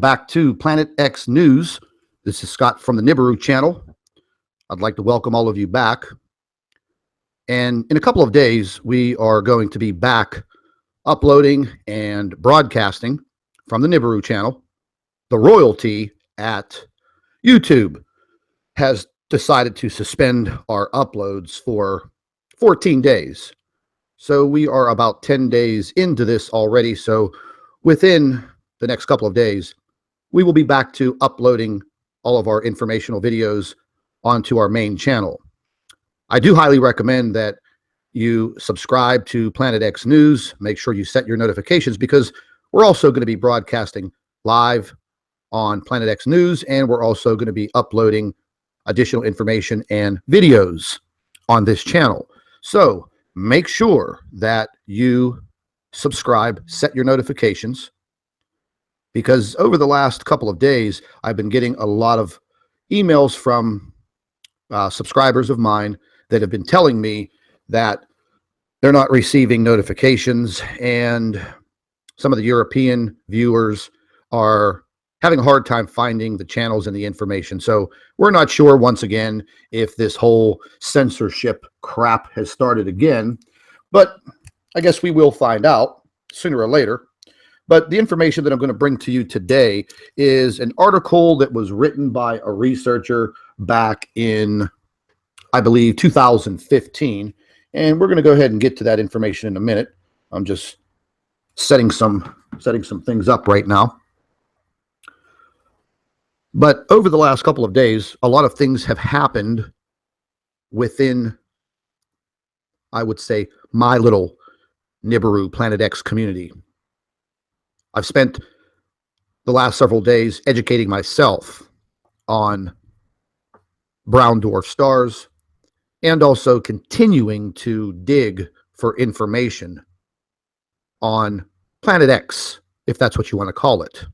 Back to Planet X News. This is Scott from the Nibiru channel. I'd like to welcome all of you back. And in a couple of days, we are going to be back uploading and broadcasting from the Nibiru channel. The royalty at YouTube has decided to suspend our uploads for 14 days. So we are about 10 days into this already. So within the next couple of days, we will be back to uploading all of our informational videos onto our main channel. I do highly recommend that you subscribe to Planet X News. Make sure you set your notifications because we're also going to be broadcasting live on Planet X News, and we're also going to be uploading additional information and videos on this channel. So make sure that you subscribe, set your notifications, because over the last couple of days, I've been getting a lot of emails from subscribers of mine that have been telling me that they're not receiving notifications, and some of the European viewers are having a hard time finding the channels and the information. So we're not sure, once again, if this whole censorship crap has started again, but I guess we will find out sooner or later. But the information that I'm going to bring to you today is an article that was written by a researcher back in, I believe, 2015. And we're going to go ahead and get to that information in a minute. I'm just setting some things up right now. But over the last couple of days, a lot of things have happened within, I would say, my little Nibiru Planet X community. I've spent the last several days educating myself on brown dwarf stars and also continuing to dig for information on Planet X, if that's what you want to call it.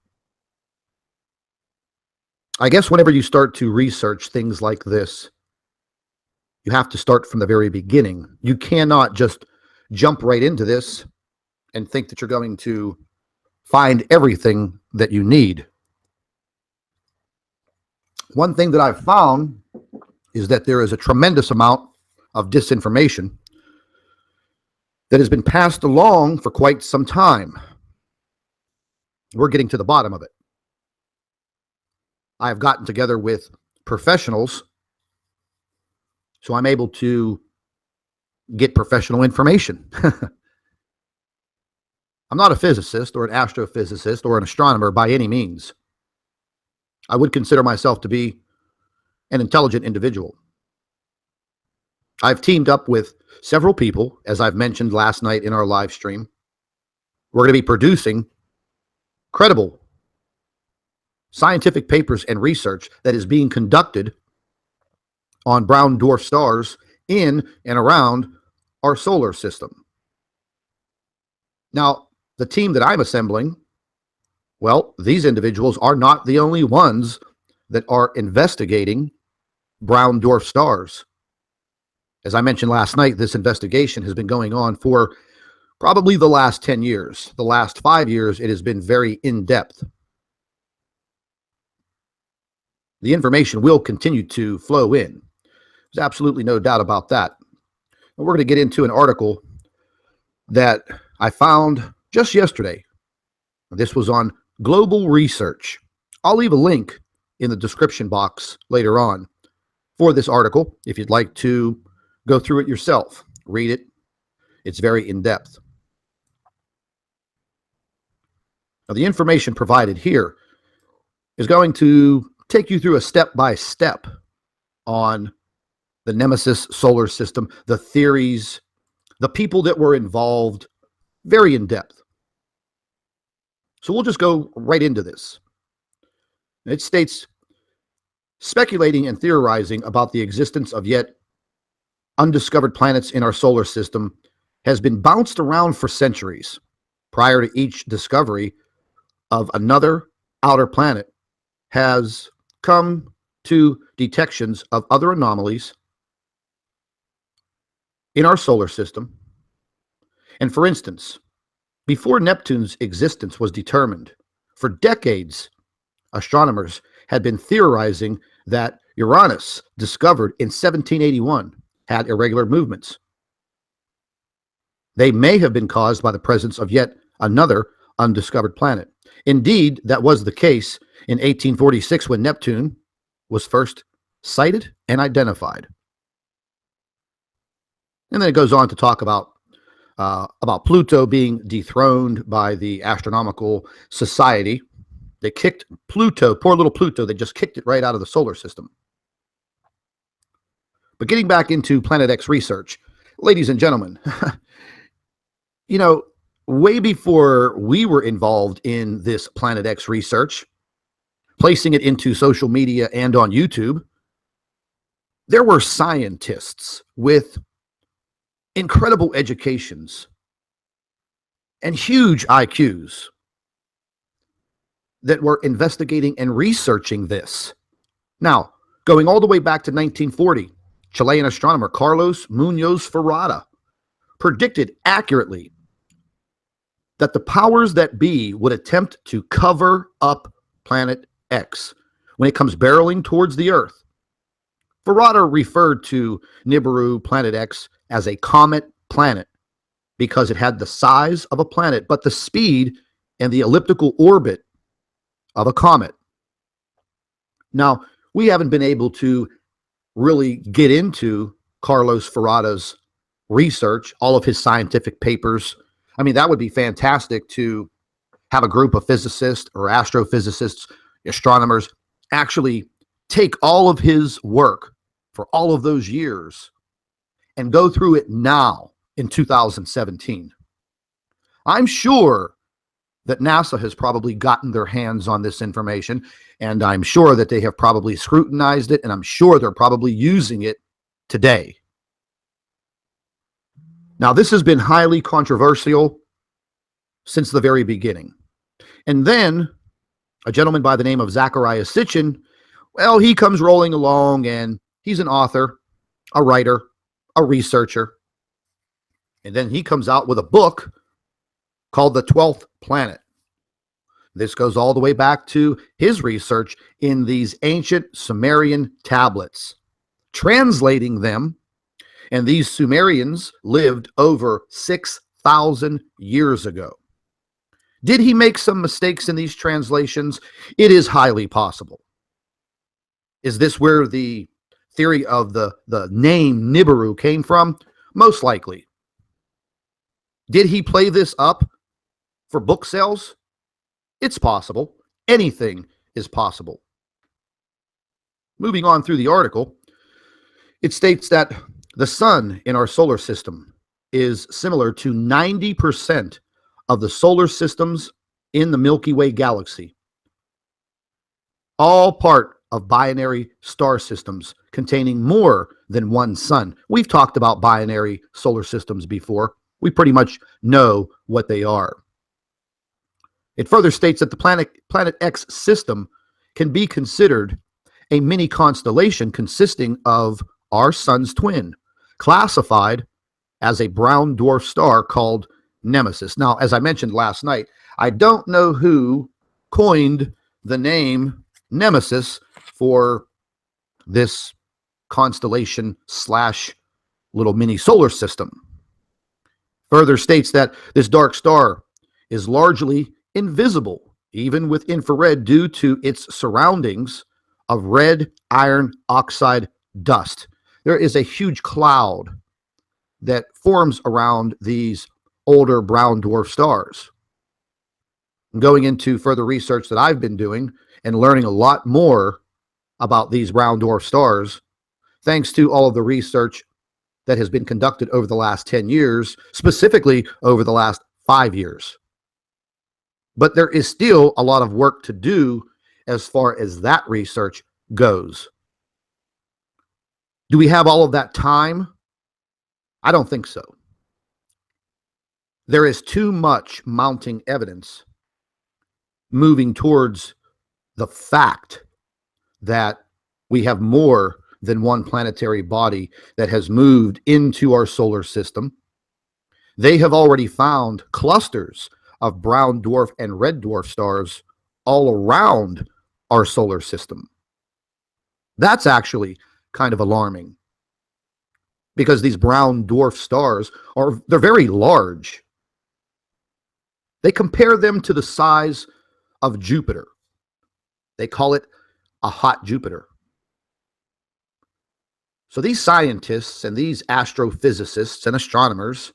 I guess whenever you start to research things like this, you have to start from the very beginning. You cannot just jump right into this and think that you're going to find everything that you need. One thing that I've found is that there is a tremendous amount of disinformation that has been passed along for quite some time. We're getting to the bottom of it. I've gotten together with professionals, so I'm able to get professional information. I'm not a physicist or an astrophysicist or an astronomer by any means. I would consider myself to be an intelligent individual. I've teamed up with several people, as I've mentioned last night in our live stream. We're going to be producing credible scientific papers and research that is being conducted on brown dwarf stars in and around our solar system. Now, the team that I'm assembling, well, these individuals are not the only ones that are investigating brown dwarf stars. As I mentioned last night, this investigation has been going on for probably the last 10 years. The last 5 years, it has been very in-depth. The information will continue to flow in. There's absolutely no doubt about that. And we're going to get into an article that I found just yesterday. This was on Global Research. I'll leave a link in the description box later on for this article if you'd like to go through it yourself. Read it. It's very in-depth. Now, the information provided here is going to take you through a step-by-step on the Nemesis solar system, the theories, the people that were involved, very in-depth. So we'll just go right into this. It states, speculating and theorizing about the existence of yet undiscovered planets in our solar system has been bounced around for centuries. Prior to each discovery of another outer planet has come to detections of other anomalies in our solar system. And for instance, before Neptune's existence was determined, for decades, astronomers had been theorizing that Uranus, discovered in 1781, had irregular movements. They may have been caused by the presence of yet another undiscovered planet. Indeed, that was the case in 1846 when Neptune was first sighted and identified. And then it goes on to talk about Pluto being dethroned by the Astronomical Society. They kicked Pluto, poor little Pluto, they just kicked it right out of the solar system. But getting back into Planet X research, ladies and gentlemen, you know, way before we were involved in this Planet X research, placing it into social media and on YouTube, there were scientists with incredible educations and huge IQs that were investigating and researching this. Now, going all the way back to 1940, Chilean astronomer Carlos Muñoz Ferrada predicted accurately that the powers that be would attempt to cover up Planet X when it comes barreling towards the Earth. Ferrada referred to Nibiru Planet X as a comet planet because it had the size of a planet, but the speed and the elliptical orbit of a comet. Now, we haven't been able to really get into Carlos Ferrada's research, all of his scientific papers. I mean, that would be fantastic to have a group of physicists or astrophysicists, astronomers, actually take all of his work for all of those years and go through it now in 2017. I'm sure that NASA has probably gotten their hands on this information, and I'm sure that they have probably scrutinized it, and I'm sure they're probably using it today. Now, this has been highly controversial since the very beginning. And then a gentleman by the name of Zecharia Sitchin, well, he comes rolling along, and he's an author, a writer, a researcher. And then he comes out with a book called The 12th Planet. This goes all the way back to his research in these ancient Sumerian tablets, translating them. And these Sumerians lived over 6,000 years ago. Did he make some mistakes in these translations? It is highly possible. Is this where the theory of the name Nibiru came from? Most likely. Did he play this up for book sales? It's possible. Anything is possible. Moving on through the article, it states that the sun in our solar system is similar to 90% of the solar systems in the Milky Way galaxy. All part of binary star systems containing more than one sun. We've talked about binary solar systems before. We pretty much know what they are. It further states that the Planet X system can be considered a mini constellation consisting of our sun's twin, classified as a brown dwarf star called Nemesis. Now, as I mentioned last night, I don't know who coined the name Nemesis for this constellation slash little mini solar system. Further states that this dark star is largely invisible, even with infrared, due to its surroundings of red iron oxide dust. There is a huge cloud that forms around these older brown dwarf stars. Going into further research that I've been doing and learning a lot more about these brown dwarf stars, thanks to all of the research that has been conducted over the last 10 years, specifically over the last 5 years. But there is still a lot of work to do as far as that research goes. Do we have all of that time? I don't think so. There is too much mounting evidence moving towards the fact that we have more than one planetary body that has moved into our solar system. They have already found clusters of brown dwarf and red dwarf stars all around our solar system. That's actually kind of alarming, because these brown dwarf stars they're very large. They compare them to the size of Jupiter. They call it a hot Jupiter. So these scientists and these astrophysicists and astronomers,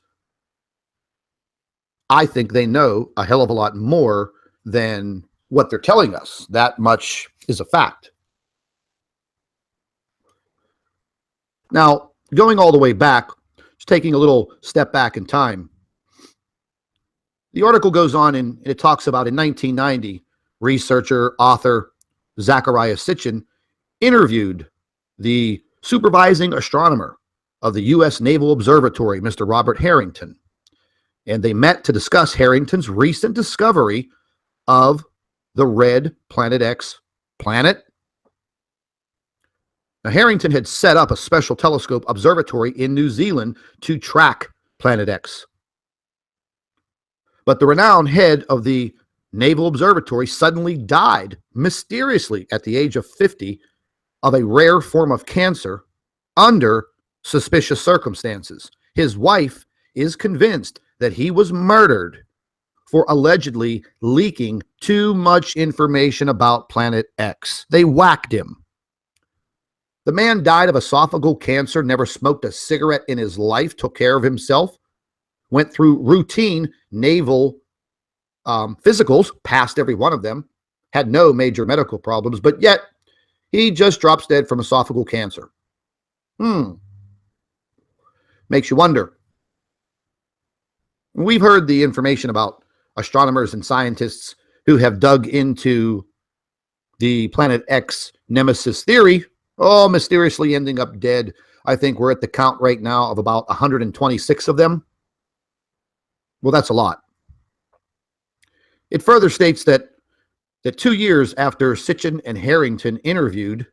I think they know a hell of a lot more than what they're telling us. That much is a fact. Now, going all the way back, just taking a little step back in time, the article goes on and it talks about in 1990, researcher, author Zecharia Sitchin interviewed the supervising astronomer of the U.S. Naval Observatory, Mr. Robert Harrington. And they met to discuss Harrington's recent discovery of the red Planet X planet. Now, Harrington had set up a special telescope observatory in New Zealand to track Planet X. But the renowned head of the Naval Observatory suddenly died mysteriously at the age of 50 of a rare form of cancer under suspicious circumstances. His wife is convinced that he was murdered for allegedly leaking too much information about Planet X. They whacked him. The man died of esophageal cancer, never smoked a cigarette in his life, took care of himself, went through routine naval physicals, passed every one of them, had no major medical problems, but yet he just drops dead from esophageal cancer. Makes you wonder. We've heard the information about astronomers and scientists who have dug into the Planet X nemesis theory, all mysteriously ending up dead. I think we're at the count right now of about 126 of them. Well, that's a lot. It further states that 2 years after Sitchin and Harrington interviewed,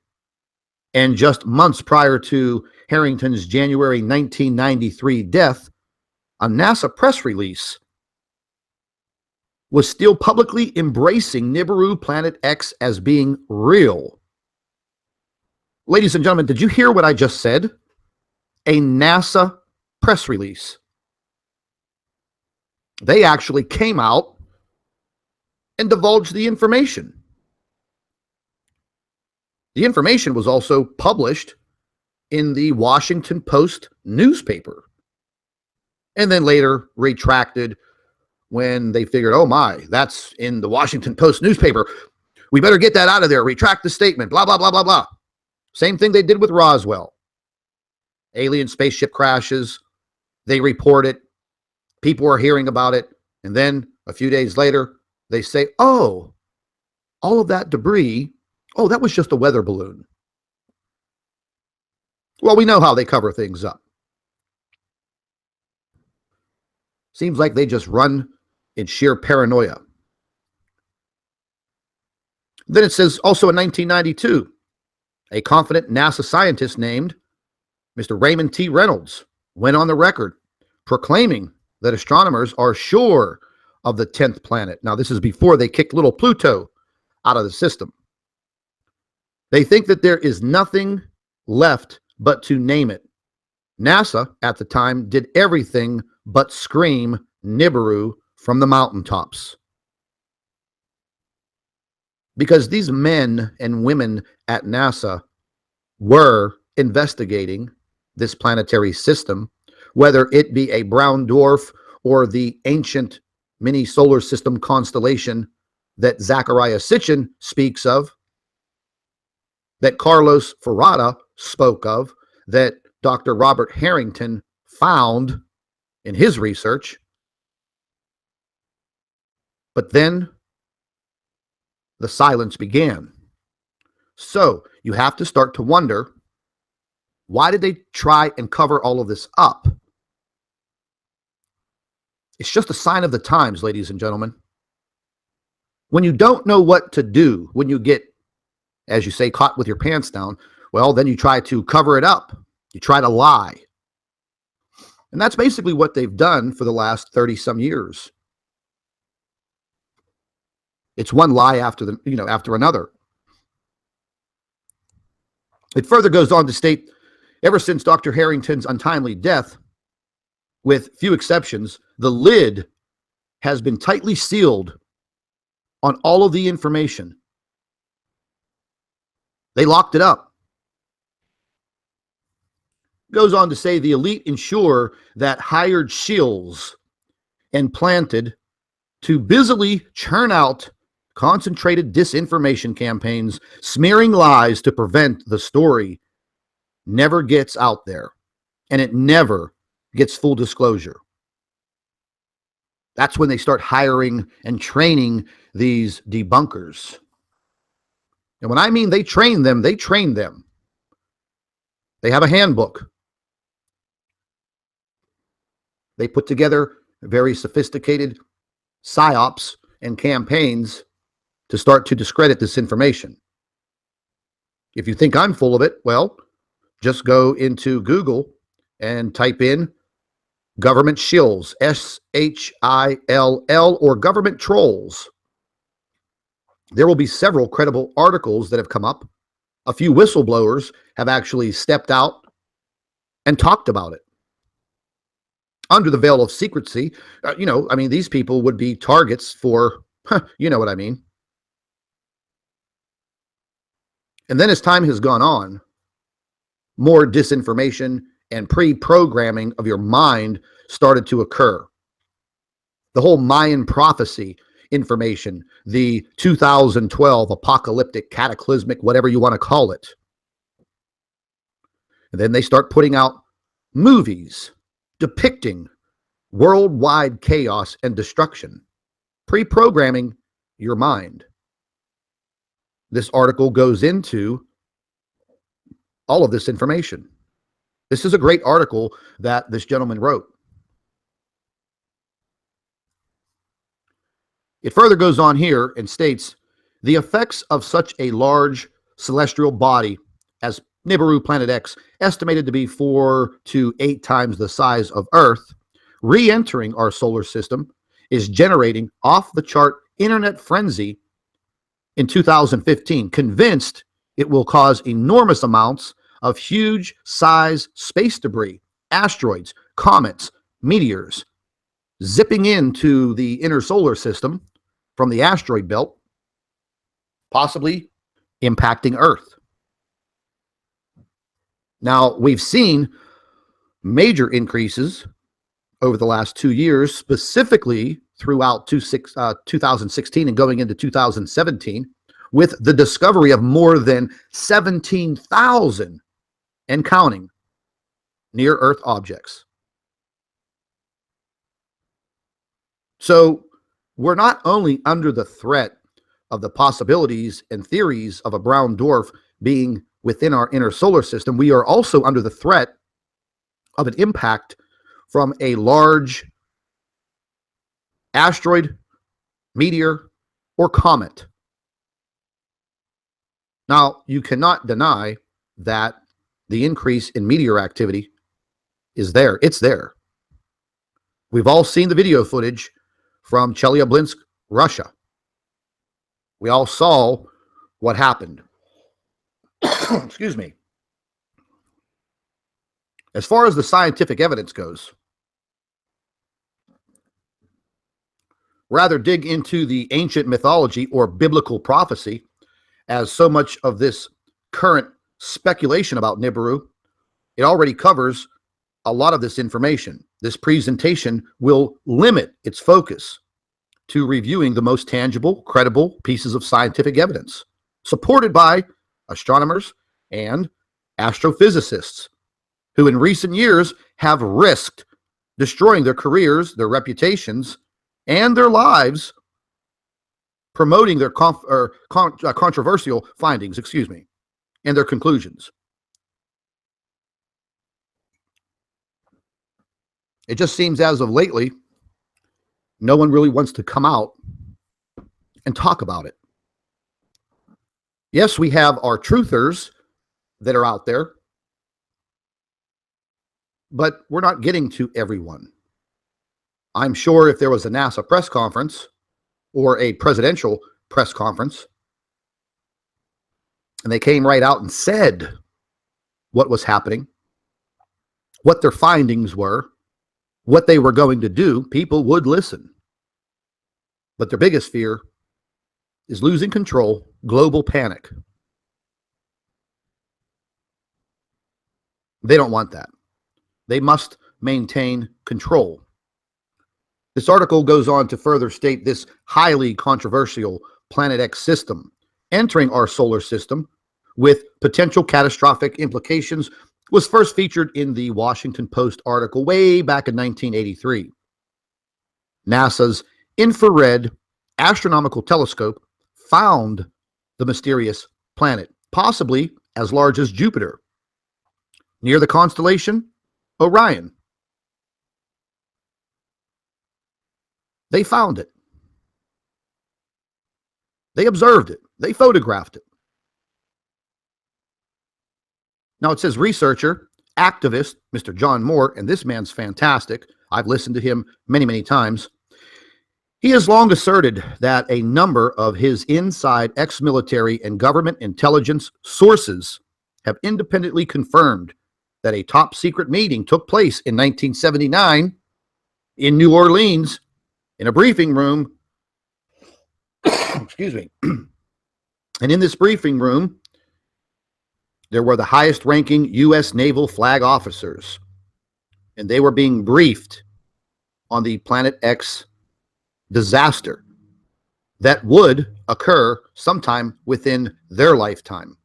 and just months prior to Harrington's January 1993 death, a NASA press release was still publicly embracing Nibiru Planet X as being real. Ladies and gentlemen, did you hear what I just said? A NASA press release. They actually came out and divulged the information. The information was also published in the Washington Post newspaper, and then later retracted when they figured, oh my, that's in the Washington Post newspaper. We better get that out of there. Retract the statement, blah, blah, blah, blah, blah. Same thing they did with Roswell. Alien spaceship crashes. They report it. People are hearing about it. And then a few days later, they say, oh, all of that debris, oh, that was just a weather balloon. Well, we know how they cover things up. Seems like they just run in sheer paranoia. Then it says also in 1992, a confident NASA scientist named Mr. Raymond T. Reynolds went on the record proclaiming that astronomers are sure of the 10th planet. Now, this is before they kicked little Pluto out of the system. They think that there is nothing left but to name it. NASA, at the time, did everything but scream Nibiru from the mountaintops. Because these men and women at NASA were investigating this planetary system, whether it be a brown dwarf or the ancient mini solar system constellation that Zecharia Sitchin speaks of, that Carlos Ferrada spoke of, that Dr. Robert Harrington found in his research. But then the silence began. So you have to start to wonder, why did they try and cover all of this up? It's just a sign of the times, ladies and gentlemen. When you don't know what to do, when you get, as you say, caught with your pants down, well, then you try to cover it up. You try to lie. And that's basically what they've done for the last 30-some years. It's one lie after another. It further goes on to state, ever since Dr. Harrington's untimely death, with few exceptions, the lid has been tightly sealed on all of the information. They locked it up. Goes on to say the elite ensure that hired shills and planted to busily churn out concentrated disinformation campaigns, smearing lies to prevent the story never gets out there, and it never gets full disclosure. That's when they start hiring and training these debunkers. And when I mean they train them, they train them. They have a handbook. They put together very sophisticated psyops and campaigns to start to discredit this information. If you think I'm full of it, well, just go into Google and type in government shills, SHILL, or government trolls. There will be several credible articles that have come up. A few whistleblowers have actually stepped out and talked about it. Under the veil of secrecy, these people would be targets for, you know what I mean. And then as time has gone on, more disinformation and pre-programming of your mind started to occur. The whole Mayan prophecy information, the 2012 apocalyptic, cataclysmic, whatever you want to call it. And then they start putting out movies depicting worldwide chaos and destruction, pre-programming your mind. This article goes into all of this information. This is a great article that this gentleman wrote. It further goes on here and states, the effects of such a large celestial body as Nibiru Planet X, estimated to be 4 to 8 times the size of Earth, re-entering our solar system, is generating off-the-chart internet frenzy in 2015, convinced it will cause enormous amounts of huge size space debris, asteroids, comets, meteors, zipping into the inner solar system from the asteroid belt, possibly impacting Earth. Now, we've seen major increases over the last 2 years, specifically throughout 2016 and going into 2017, with the discovery of more than 17,000 and counting near-Earth objects. So we're not only under the threat of the possibilities and theories of a brown dwarf being within our inner solar system, we are also under the threat of an impact from a large asteroid, meteor, or comet. Now, you cannot deny that the increase in meteor activity is there. It's there. We've all seen the video footage from Chelyabinsk, Russia. We all saw what happened. Excuse me. As far as the scientific evidence goes, rather dig into the ancient mythology or biblical prophecy, as so much of this current speculation about Nibiru, it already covers a lot of this information. This presentation will limit its focus to reviewing the most tangible, credible pieces of scientific evidence, supported by astronomers and astrophysicists, who in recent years have risked destroying their careers, their reputations, and their lives promoting their controversial findings, and their conclusions. It just seems as of lately, no one really wants to come out and talk about it. Yes, we have our truthers that are out there, but we're not getting to everyone. I'm sure if there was a NASA press conference or a presidential press conference, and they came right out and said what was happening, what their findings were, what they were going to do, people would listen. But their biggest fear is losing control, global panic. They don't want that. They must maintain control. This article goes on to further state this highly controversial Planet X system entering our solar system with potential catastrophic implications was first featured in the Washington Post article way back in 1983. NASA's infrared astronomical telescope found the mysterious planet, possibly as large as Jupiter, near the constellation Orion. They found it. They observed it. They photographed it. Now it says researcher, activist, Mr. John Moore, and this man's fantastic. I've listened to him many, many times. He has long asserted that a number of his inside ex-military and government intelligence sources have independently confirmed that a top secret meeting took place in 1979 in New Orleans in a briefing room. Excuse me. And in this briefing room, there were the highest ranking U.S. naval flag officers, and they were being briefed on the Planet X disaster that would occur sometime within their lifetime.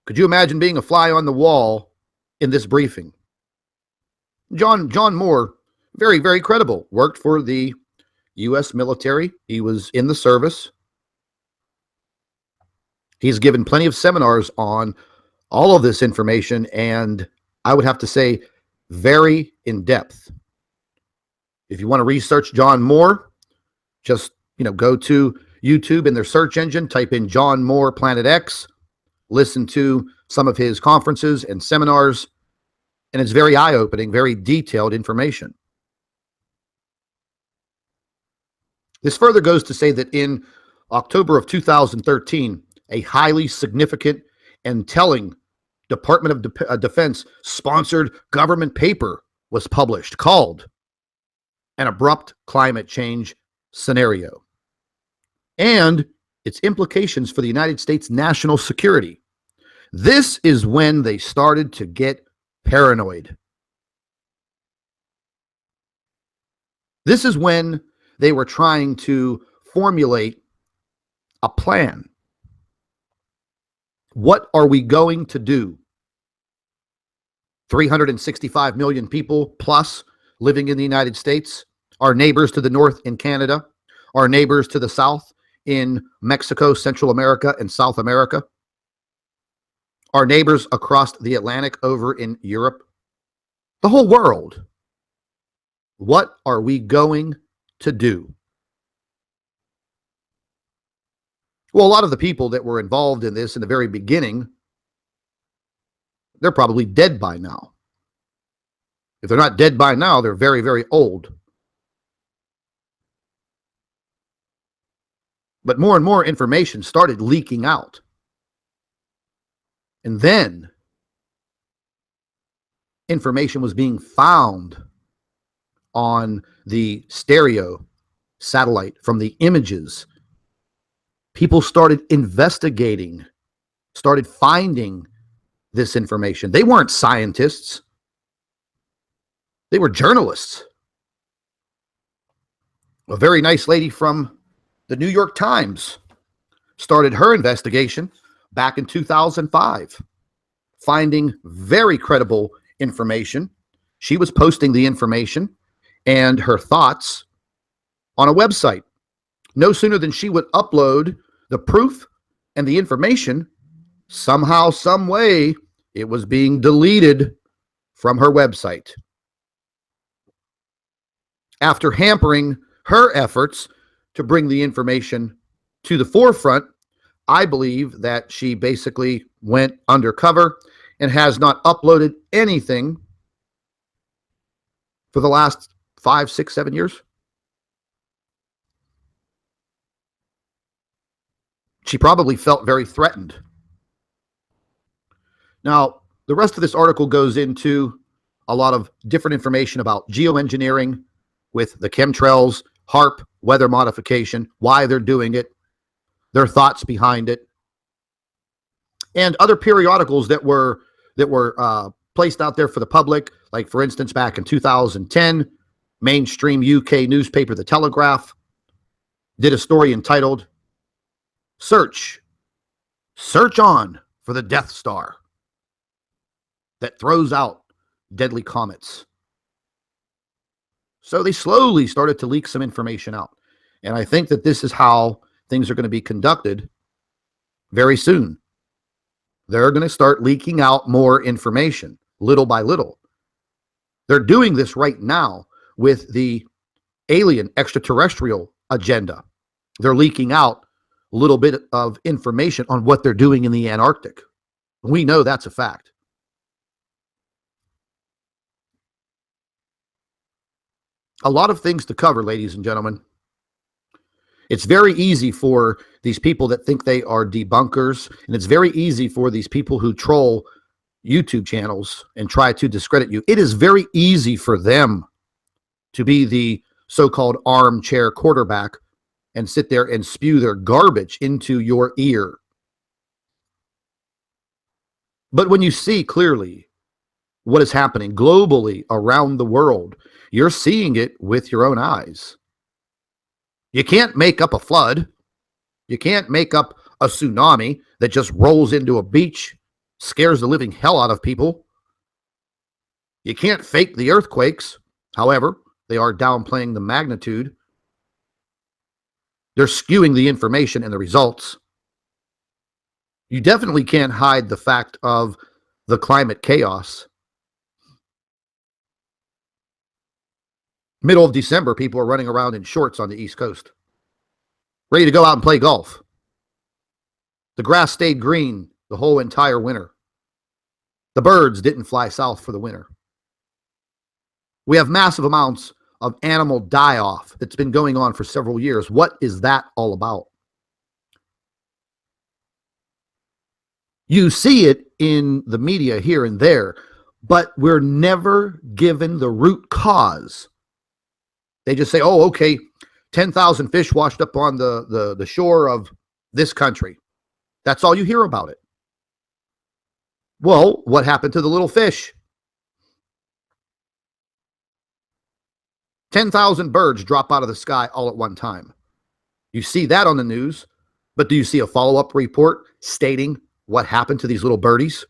Could you imagine being a fly on the wall in this briefing? John Moore, very, very credible, worked for the U.S. military. He was in the service. He's given plenty of seminars on all of this information, and I would have to say very in depth. If you want to research John Moore, just go to YouTube in their search engine, type in John Moore Planet X, listen to some of his conferences and seminars, and it's very eye-opening, very detailed information. This further goes to say that in October of 2013, a highly significant and telling Department of Defense sponsored government paper was published called An Abrupt Climate Change Scenario and its implications for the United States national security. This is when they started to get paranoid. This is when they were trying to formulate a plan. What are we going to do? 365 million people plus living in the United States, our neighbors to the north in Canada, our neighbors to the south in Mexico, Central America, and South America, our neighbors across the Atlantic over in Europe, the whole world. What are we going to do? Well, a lot of the people that were involved in this in the very beginning, they're probably dead by now. If they're not dead by now, they're very, very old. But more and more information started leaking out. And then information was being found on the stereo satellite from the images. People started investigating, started finding this information. They weren't scientists. They were journalists. A very nice lady from the New York Times started her investigation back in 2005, finding very credible information. She was posting the information and her thoughts on a website. No sooner than she would upload the proof and the information, somehow, some way, it was being deleted from her website. After hampering her efforts to bring the information to the forefront, I believe that she basically went undercover and has not uploaded anything for the last 5, 6, 7 years. She probably felt very threatened. Now, the rest of this article goes into a lot of different information about geoengineering with the chemtrails, HARP, weather modification, why they're doing it, their thoughts behind it, and other periodicals that were placed out there for the public. Like, for instance, back in 2010, mainstream UK newspaper The Telegraph did a story entitled Search On for the Death Star that throws out deadly comets. So they slowly started to leak some information out. And I think that this is how things are going to be conducted very soon. They're going to start leaking out more information little by little. They're doing this right now with the alien extraterrestrial agenda. They're leaking out a little bit of information on what they're doing in the Antarctic. We know that's a fact. A lot of things to cover, ladies and gentlemen. It's very easy for these people that think they are debunkers, and it's very easy for these people who troll YouTube channels and try to discredit you. It is very easy for them to be the so-called armchair quarterback and sit there and spew their garbage into your ear. But when you see clearly what is happening globally around the world, you're seeing it with your own eyes. You can't make up a flood. You can't make up a tsunami that just rolls into a beach, scares the living hell out of people. You can't fake the earthquakes. However, they are downplaying the magnitude. They're skewing the information and the results. You definitely can't hide the fact of the climate chaos. Middle of December, people are running around in shorts on the East Coast, ready to go out and play golf. The grass stayed green the whole entire winter. The birds didn't fly south for the winter. We have massive amounts of animal die-off that's been going on for several years. What is that all about? You see it in the media here and there, but we're never given the root cause. They just say, oh, okay, 10,000 fish washed up on the shore of this country. That's all you hear about it. Well, what happened to the little fish? 10,000 birds drop out of the sky all at one time. You see that on the news, but do you see a follow-up report stating what happened to these little birdies?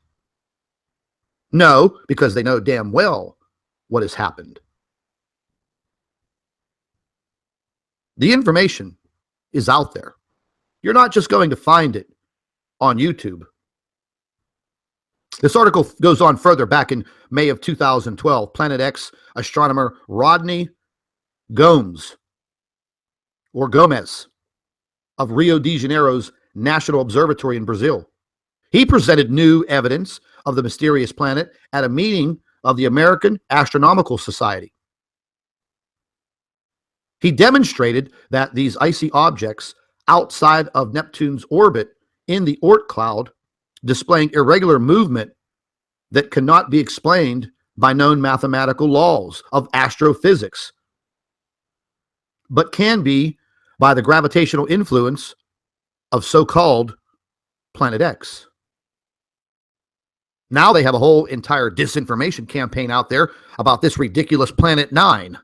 No, because they know damn well what has happened. The information is out there. You're not just going to find it on YouTube. This article goes on further. Back in May of 2012, Planet X astronomer Rodney Gomes of Rio de Janeiro's National Observatory in Brazil. He presented new evidence of the mysterious planet at a meeting of the American Astronomical Society. He demonstrated that these icy objects outside of Neptune's orbit in the Oort cloud, displaying irregular movement that cannot be explained by known mathematical laws of astrophysics, but can be by the gravitational influence of so-called Planet X. Now they have a whole entire disinformation campaign out there about this ridiculous Planet 9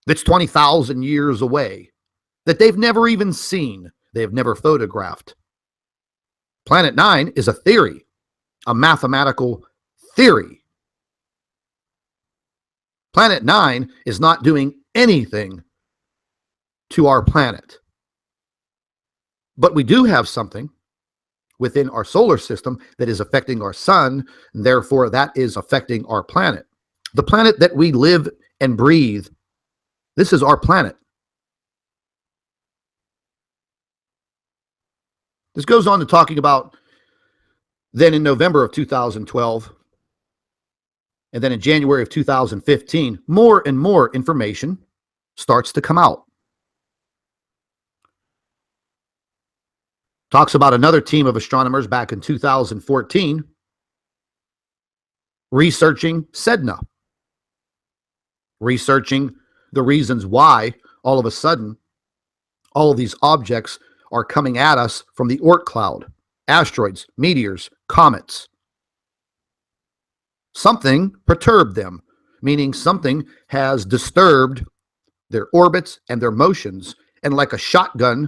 that's 20,000 years away, that they've never even seen, they've never photographed. Planet 9 is a theory, a mathematical theory. Planet 9 is not doing anything to our planet. But we do have something within our solar system that is affecting our sun, and therefore that is affecting our planet. The planet that we live and breathe, this is our planet. This goes on to talking about then in November of 2012, and then in January of 2015, more and more information starts to come out. Talks about another team of astronomers back in 2014 researching Sedna, researching the reasons why all of a sudden all of these objects are coming at us from the Oort cloud, asteroids, meteors, comets. Something perturbed them, meaning something has disturbed their orbits and their motions, and like a shotgun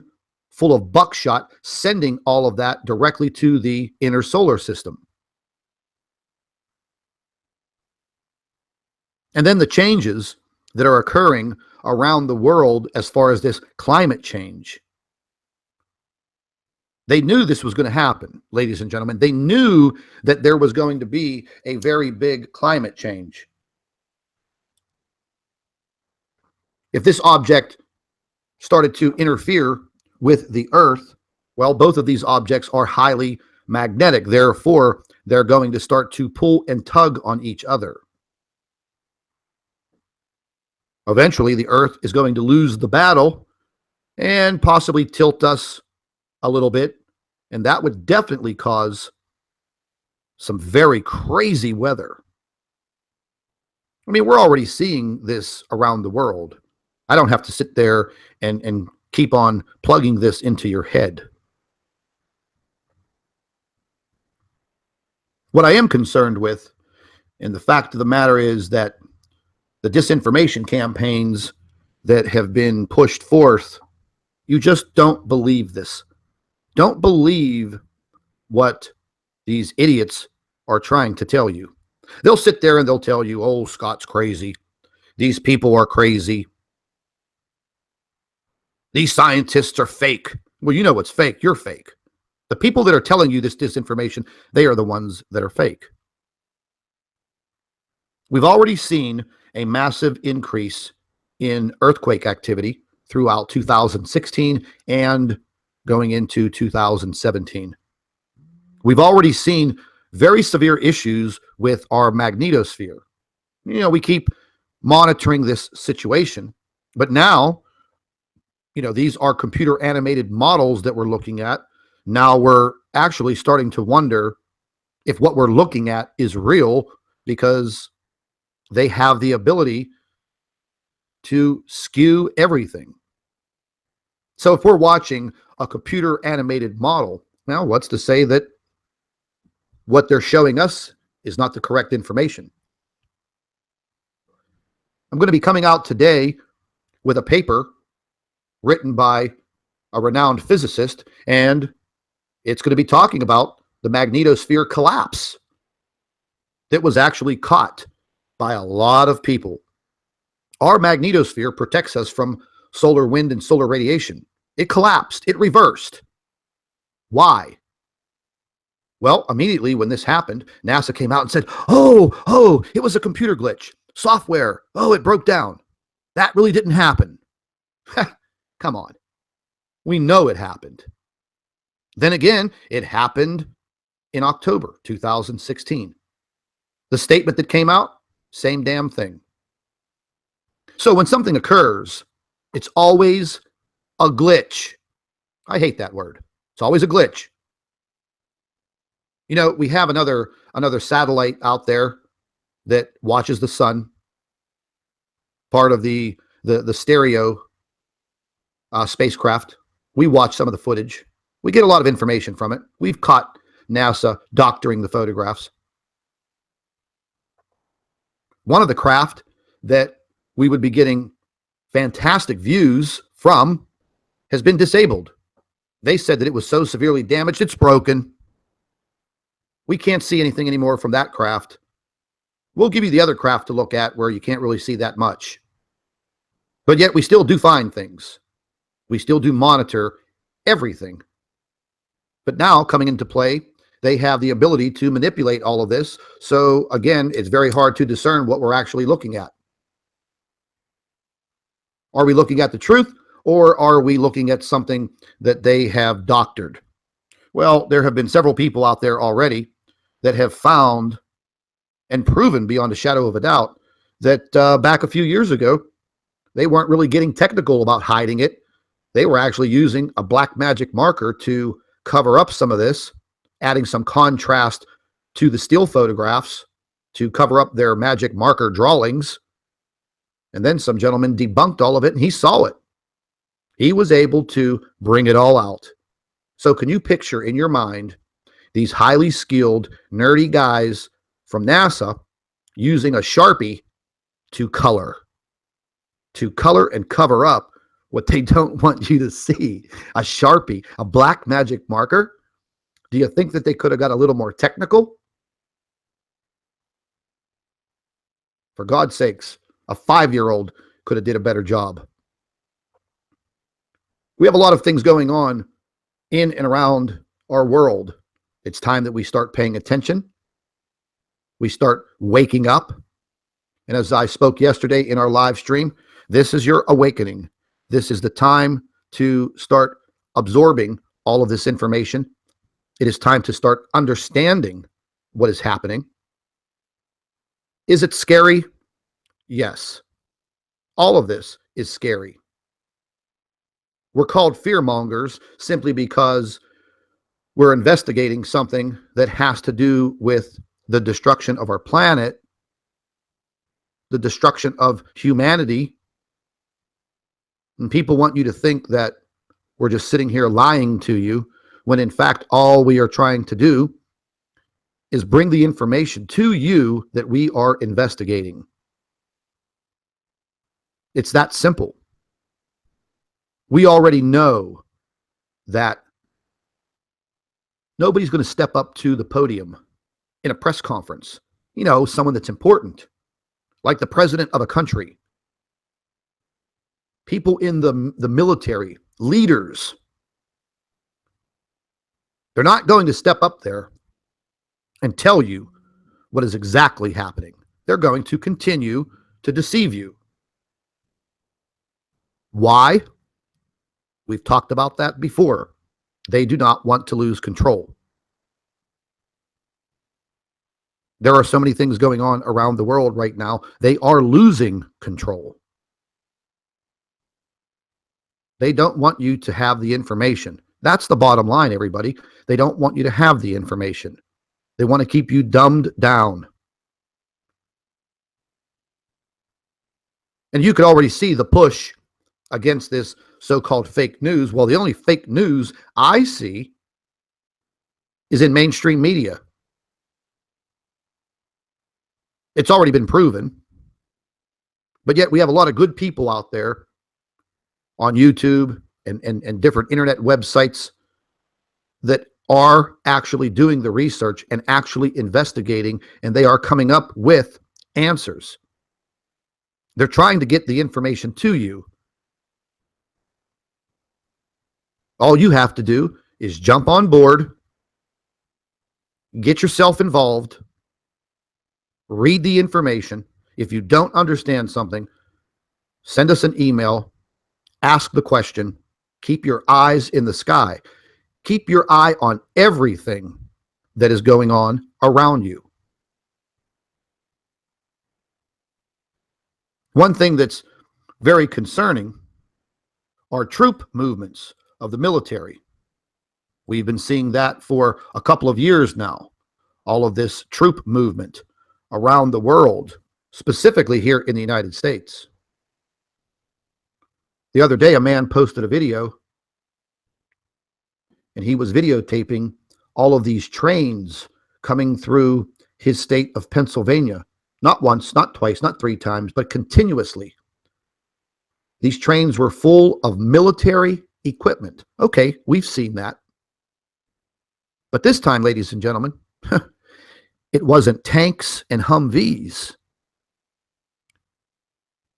full of buckshot, sending all of that directly to the inner solar system. And then the changes that are occurring around the world as far as this climate change. They knew this was going to happen, ladies and gentlemen. They knew that there was going to be a very big climate change. If this object started to interfere with the Earth, well, both of these objects are highly magnetic. Therefore, they're going to start to pull and tug on each other. Eventually, the Earth is going to lose the battle and possibly tilt us a little bit, and that would definitely cause some very crazy weather. I mean, we're already seeing this around the world. I don't have to sit there and keep on plugging this into your head. What I am concerned with, and the fact of the matter is that the disinformation campaigns that have been pushed forth, you just don't believe this. Don't believe what these idiots are trying to tell you. They'll sit there and they'll tell you, oh, Scott's crazy. These people are crazy. These scientists are fake. Well, you know what's fake. You're fake. The people that are telling you this disinformation, they are the ones that are fake. We've already seen a massive increase in earthquake activity throughout 2016 and going into 2017. We've already seen very severe issues with our magnetosphere. You know, we keep monitoring this situation, but now, you know, these are computer animated models that we're looking at. Now we're actually starting to wonder if what we're looking at is real, because they have the ability to skew everything. So if we're watching a computer animated model, now what's to say that what they're showing us is not the correct information? I'm going to be coming out today with a paper written by a renowned physicist, and it's going to be talking about the magnetosphere collapse that was actually caught by a lot of people. Our magnetosphere protects us from solar wind and solar radiation. It collapsed. It reversed. Why? Well, immediately when this happened, NASA came out and said, oh, it was a computer glitch. Software. Oh, it broke down. That really didn't happen. Come on. We know it happened. Then again, it happened in October 2016. The statement that came out, same damn thing. So when something occurs, it's always a glitch. I hate that word. It's always a glitch. You know, we have another satellite out there that watches the sun, part of the stereo spacecraft. We watch some of the footage. We get a lot of information from it. We've caught NASA doctoring the photographs. One of the craft that we would be getting fantastic views from has been disabled. They said that it was so severely damaged, it's broken. We can't see anything anymore from that craft. We'll give you the other craft to look at where you can't really see that much. But yet we still do find things. We still do monitor everything. But now coming into play, they have the ability to manipulate all of this. So again, it's very hard to discern what we're actually looking at. Are we looking at the truth, or are we looking at something that they have doctored? Well, there have been several people out there already that have found and proven beyond a shadow of a doubt that back a few years ago, they weren't really getting technical about hiding it. They were actually using a black magic marker to cover up some of this, adding some contrast to the still photographs to cover up their magic marker drawings. And then some gentleman debunked all of it, and he saw it. He was able to bring it all out. So can you picture in your mind these highly skilled, nerdy guys from NASA using a Sharpie to color and cover up what they don't want you to see? A Sharpie, a black magic marker. Do you think that they could have got a little more technical? For God's sakes, a 5-year-old could have did a better job. We have a lot of things going on in and around our world. It's time that we start paying attention. We start waking up. And as I spoke yesterday in our live stream, this is your awakening. This is the time to start absorbing all of this information. It is time to start understanding what is happening. Is it scary? Yes. All of this is scary. We're called fearmongers simply because we're investigating something that has to do with the destruction of our planet, the destruction of humanity. And people want you to think that we're just sitting here lying to you, when in fact all we are trying to do is bring the information to you that we are investigating. It's that simple. We already know that nobody's going to step up to the podium in a press conference. You know, someone that's important, like the president of a country, people in the military, leaders. They're not going to step up there and tell you what is exactly happening. They're going to continue to deceive you. Why? We've talked about that before. They do not want to lose control. There are so many things going on around the world right now. They are losing control. They don't want you to have the information. That's the bottom line, everybody. They don't want you to have the information. They want to keep you dumbed down. And you could already see the push against this so-called fake news. Well, the only fake news I see is in mainstream media. It's already been proven. But yet we have a lot of good people out there on YouTube and different internet websites that are actually doing the research and actually investigating, and they are coming up with answers. They're trying to get the information to you. All you have to do is jump on board, get yourself involved, read the information. If you don't understand something, send us an email, ask the question, keep your eyes in the sky. Keep your eye on everything that is going on around you. One thing that's very concerning are troop movements of the military. We've been seeing that for a couple of years now. All of this troop movement around the world, specifically here in the United States. The other day, a man posted a video, and he was videotaping all of these trains coming through his state of Pennsylvania. Not once, not twice, not 3 times, but continuously. These trains were full of military equipment. Okay, we've seen that. But this time, ladies and gentlemen, it wasn't tanks and Humvees.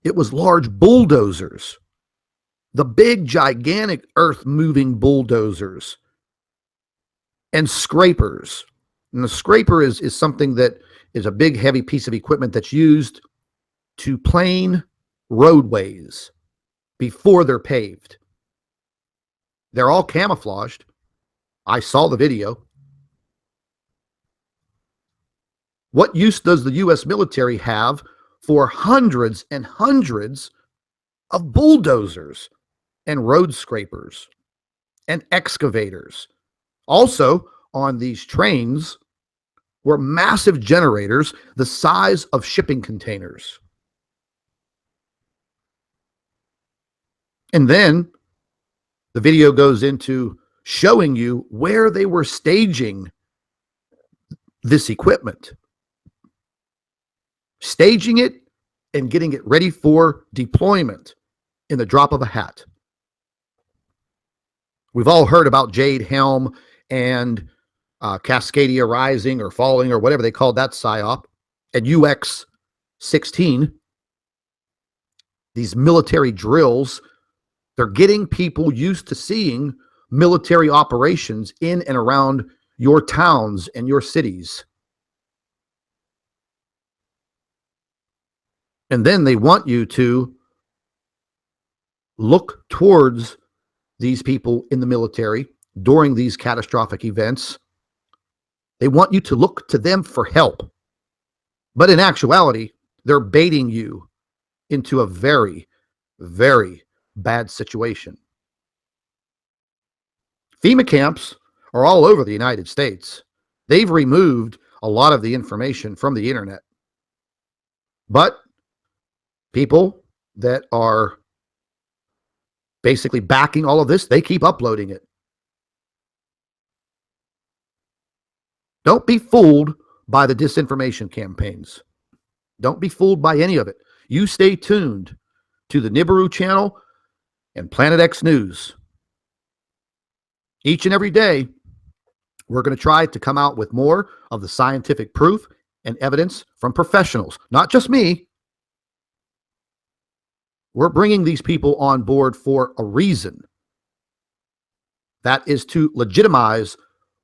It was large bulldozers. The big, gigantic earth-moving bulldozers and scrapers. And the scraper is something that is a big, heavy piece of equipment that's used to plane roadways before they're paved. They're all camouflaged. I saw the video. What use does the U.S. military have for hundreds and hundreds of bulldozers and road scrapers and excavators, Also, on these trains were massive generators the size of shipping containers. And then the video goes into showing you where they were staging this equipment, staging it and getting it ready for deployment in the drop of a hat. We've all heard about Jade Helm and Cascadia Rising or Falling or whatever they called that PSYOP, and UX 16. These military drills, they're getting people used to seeing military operations in and around your towns and your cities. And then they want you to look towards these people in the military during these catastrophic events. They want you to look to them for help. But in actuality, they're baiting you into a very, very bad situation. FEMA camps are all over the United States. They've removed a lot of the information from the internet. But people that are basically backing all of this, they keep uploading it. Don't be fooled by the disinformation campaigns. Don't be fooled by any of it. You stay tuned to the Nibiru channel and Planet X News. Each and every day, we're going to try to come out with more of the scientific proof and evidence from professionals, not just me. We're bringing these people on board for a reason. That is to legitimize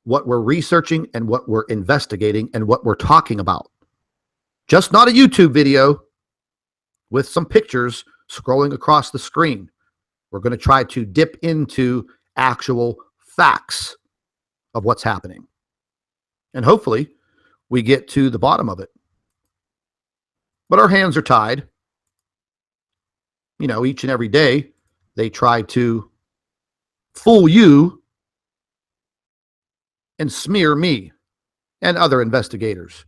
what we're researching and what we're investigating and what we're talking about. Just not a YouTube video with some pictures scrolling across the screen. We're going to try to dip into actual facts of what's happening. And hopefully we get to the bottom of it. But our hands are tied. You know, each and every day they try to fool you and smear me and other investigators.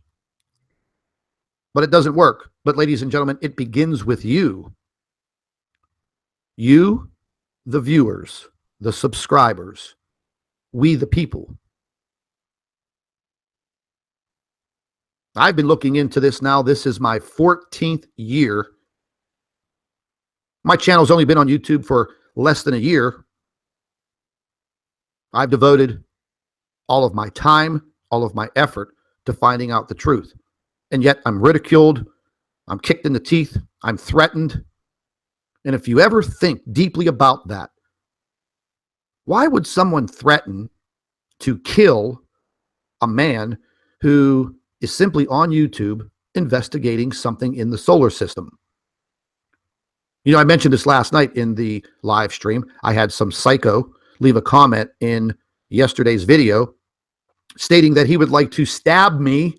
But it doesn't work. But ladies and gentlemen, it begins with you. You, the viewers, the subscribers, we the people. I've been looking into this now. This is my 14th year. My channel's only been on YouTube for less than a year. I've devoted all of my time, all of my effort to finding out the truth. And yet I'm ridiculed, I'm kicked in the teeth, I'm threatened. And if you ever think deeply about that, why would someone threaten to kill a man who is simply on YouTube investigating something in the solar system? You know, I mentioned this last night in the live stream. I had some psycho leave a comment in yesterday's video stating that he would like to stab me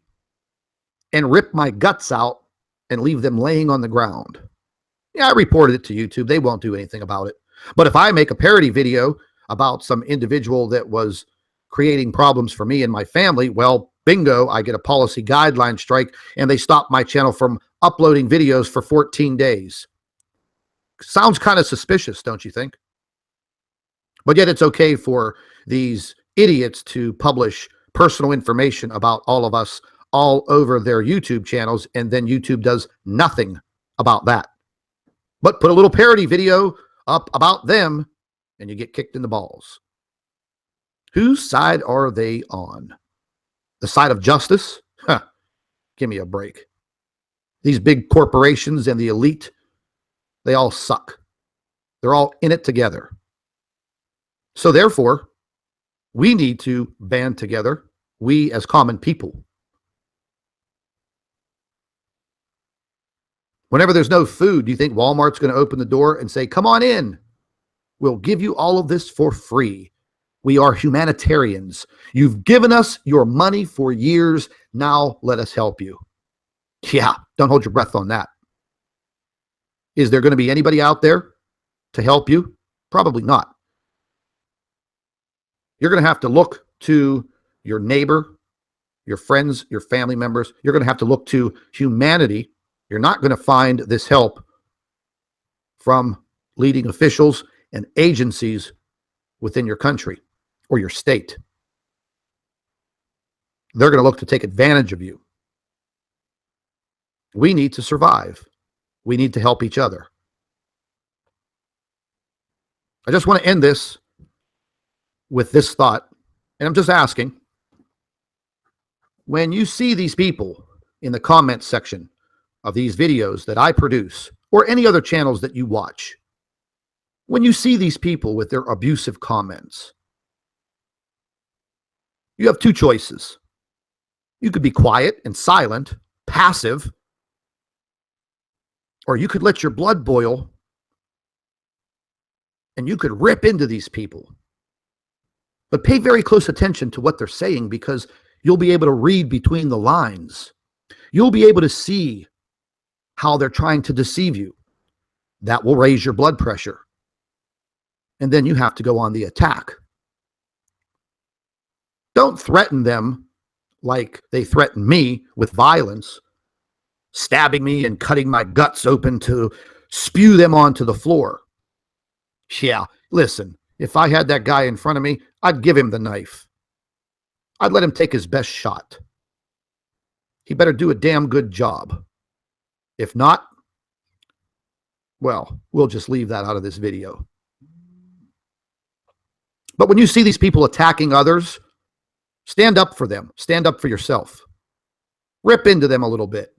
and rip my guts out and leave them laying on the ground. Yeah, I reported it to YouTube. They won't do anything about it. But if I make a parody video about some individual that was creating problems for me and my family, well, bingo, I get a policy guideline strike and they stop my channel from uploading videos for 14 days. Sounds kind of suspicious, don't you think? But yet it's okay for these idiots to publish personal information about all of us all over their YouTube channels, and then YouTube does nothing about that. But put a little parody video up about them, and you get kicked in the balls. Whose side are they on? The side of justice? Huh. Give me a break. These big corporations and the elite, they all suck. They're all in it together. So therefore, we need to band together, we as common people. Whenever there's no food, do you think Walmart's going to open the door and say, come on in? We'll give you all of this for free. We are humanitarians. You've given us your money for years. Now let us help you. Yeah, don't hold your breath on that. Is there going to be anybody out there to help you? Probably not. You're going to have to look to your neighbor, your friends, your family members. You're going to have to look to humanity. You're not going to find this help from leading officials and agencies within your country or your state. They're going to look to take advantage of you. We need to survive. We need to help each other. I just want to end this with this thought, and I'm just asking, when you see these people in the comment section of these videos that I produce or any other channels that you watch, when you see these people with their abusive comments, you have two choices. You could be quiet and silent, passive, or you could let your blood boil and you could rip into these people. But pay very close attention to what they're saying, because you'll be able to read between the lines. You'll be able to see how they're trying to deceive you. That will raise your blood pressure. And then you have to go on the attack. Don't threaten them like they threatened me with violence, stabbing me and cutting my guts open to spew them onto the floor. Yeah, listen, if I had that guy in front of me, I'd give him the knife. I'd let him take his best shot. He better do a damn good job. If not, well, we'll just leave that out of this video. But when you see these people attacking others, stand up for them. Stand up for yourself. Rip into them a little bit.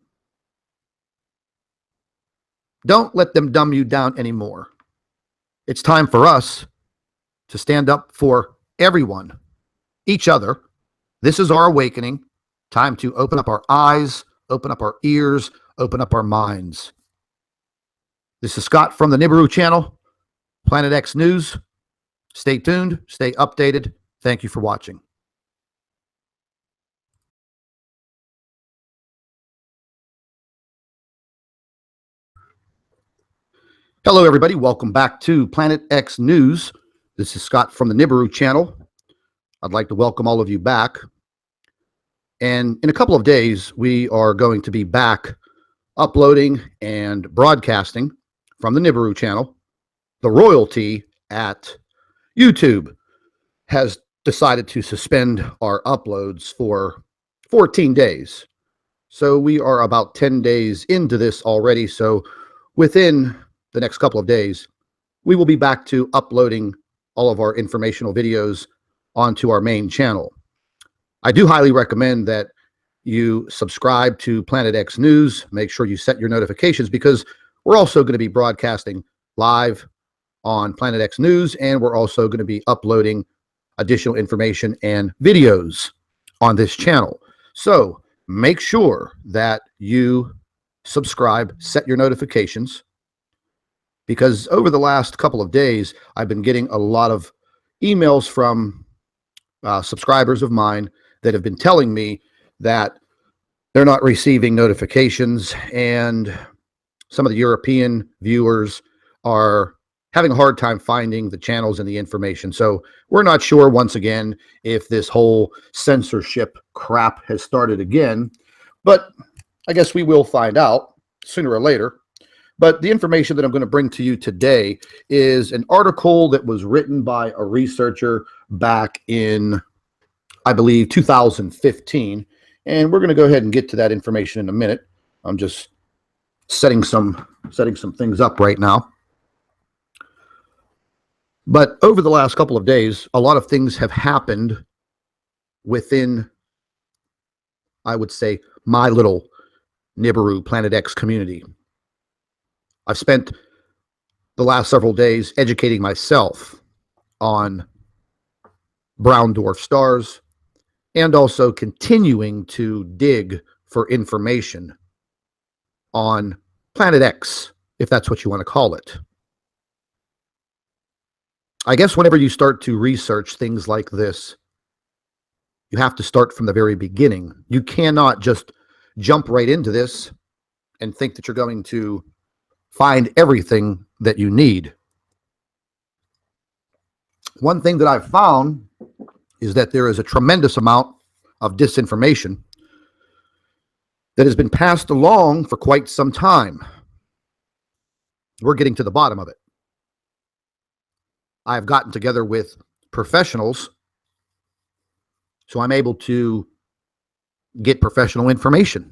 Don't let them dumb you down anymore. It's time for us to stand up for everyone, each other. This is our awakening. Time to open up our eyes, open up our ears, open up our minds. This is Scott from the Nibiru channel, Planet X News. Stay tuned, stay updated. Thank you for watching. Hello, everybody. Welcome back to Planet X News. This is Scott from the Nibiru channel. I'd like to welcome all of you back. And in a couple of days, we are going to be back uploading and broadcasting from the Nibiru channel. The royalty at YouTube has decided to suspend our uploads for 14 days. So we are about 10 days into this already. So within the next couple of days, we will be back to uploading all of our informational videos onto our main channel. I do highly recommend that you subscribe to Planet X News. Make sure you set your notifications, because we're also going to be broadcasting live on Planet X News, and we're also going to be uploading additional information and videos on this channel. So make sure that you subscribe, set your notifications, because over the last couple of days, I've been getting a lot of emails from subscribers of mine that have been telling me that they're not receiving notifications, and some of the European viewers are having a hard time finding the channels and the information. So we're not sure, once again, if this whole censorship crap has started again, but I guess we will find out sooner or later. But the information that I'm going to bring to you today is an article that was written by a researcher back in, I believe, 2015. And we're going to go ahead and get to that information in a minute. I'm just setting some things up right now. But over the last couple of days, a lot of things have happened within, I would say, my little Nibiru Planet X community. I've spent the last several days educating myself on brown dwarf stars, and also continuing to dig for information on Planet X, if that's what you want to call it. I guess whenever you start to research things like this, you have to start from the very beginning. You cannot just jump right into this and think that you're going to find everything that you need. One thing that I've found is that there is a tremendous amount of disinformation that has been passed along for quite some time. We're getting to the bottom of it. I've gotten together with professionals, so I'm able to get professional information.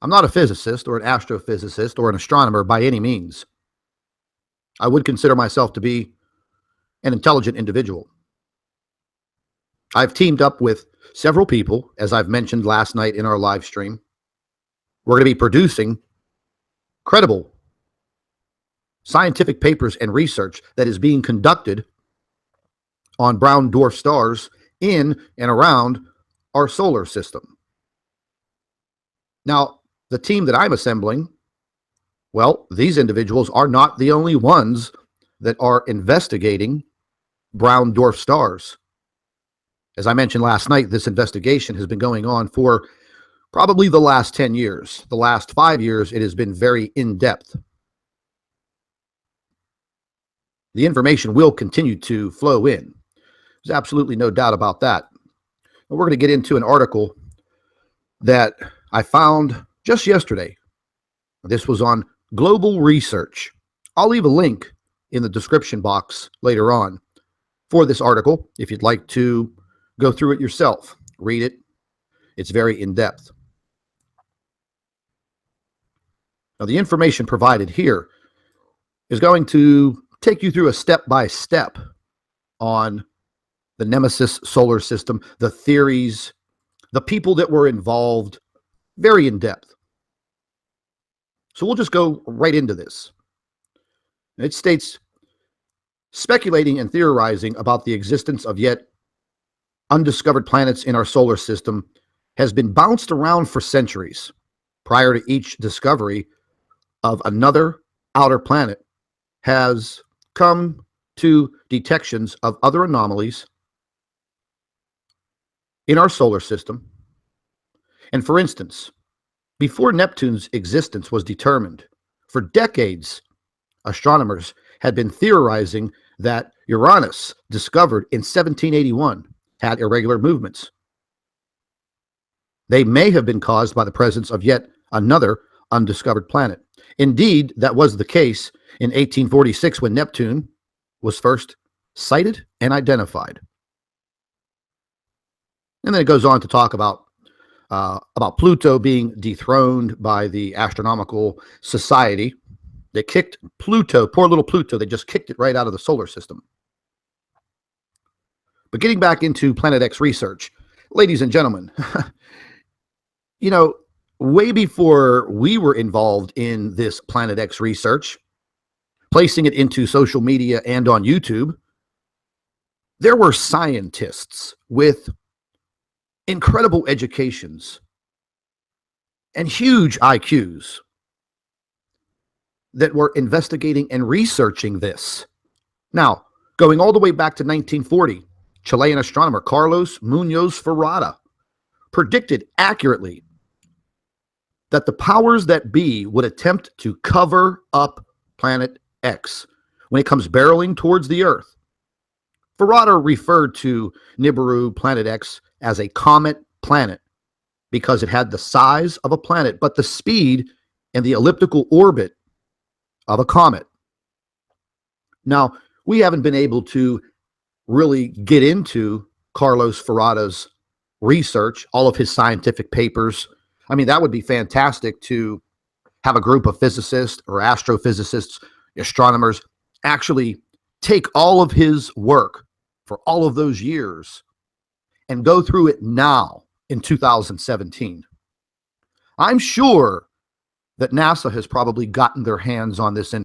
I'm not a physicist or an astrophysicist or an astronomer by any means. I would consider myself to be an intelligent individual. I've teamed up with several people, as I've mentioned last night in our live stream. We're going to be producing credible scientific papers and research that is being conducted on brown dwarf stars in and around our solar system. Now, the team that I'm assembling, well, these individuals are not the only ones that are investigating brown dwarf stars. As I mentioned last night, this investigation has been going on for probably the last 10 years. The last 5 years, it has been very in-depth. The information will continue to flow in. There's absolutely no doubt about that. And we're going to get into an article that I found just yesterday. This was on Global Research. I'll leave a link in the description box later on for this article if you'd like to go through it yourself. Read it. It's very in-depth. Now, the information provided here is going to take you through a step-by-step on the Nemesis solar system, the theories, the people that were involved, very in-depth. So we'll just go right into this. It states, speculating and theorizing about the existence of yet undiscovered planets in our solar system has been bounced around for centuries. Prior to each discovery of another outer planet has come to detections of other anomalies in our solar system. And for instance, before Neptune's existence was determined, for decades, astronomers had been theorizing that Uranus, discovered in 1781, had irregular movements. They may have been caused by the presence of yet another undiscovered planet. Indeed, that was the case in 1846 when Neptune was first sighted and identified. And then it goes on to talk about Pluto being dethroned by the Astronomical Society. They kicked Pluto, poor little Pluto, they just kicked it right out of the solar system. But getting back into Planet X research, ladies and gentlemen, you know, way before we were involved in this Planet X research, placing it into social media and on YouTube, there were scientists with incredible educations and huge IQs that were investigating and researching this. Now, going all the way back to 1940, Chilean astronomer Carlos Muñoz Ferrada predicted accurately that the powers that be would attempt to cover up Planet X when it comes barreling towards the Earth. Ferrada referred to Nibiru Planet X as a comet planet because it had the size of a planet, but the speed and the elliptical orbit of a comet. Now, we haven't been able to really get into Carlos Ferrada's research, all of his scientific papers. I mean, that would be fantastic to have a group of physicists or astrophysicists, astronomers, actually take all of his work for all of those years and go through it now in 2017. I'm sure that NASA has probably gotten their hands on this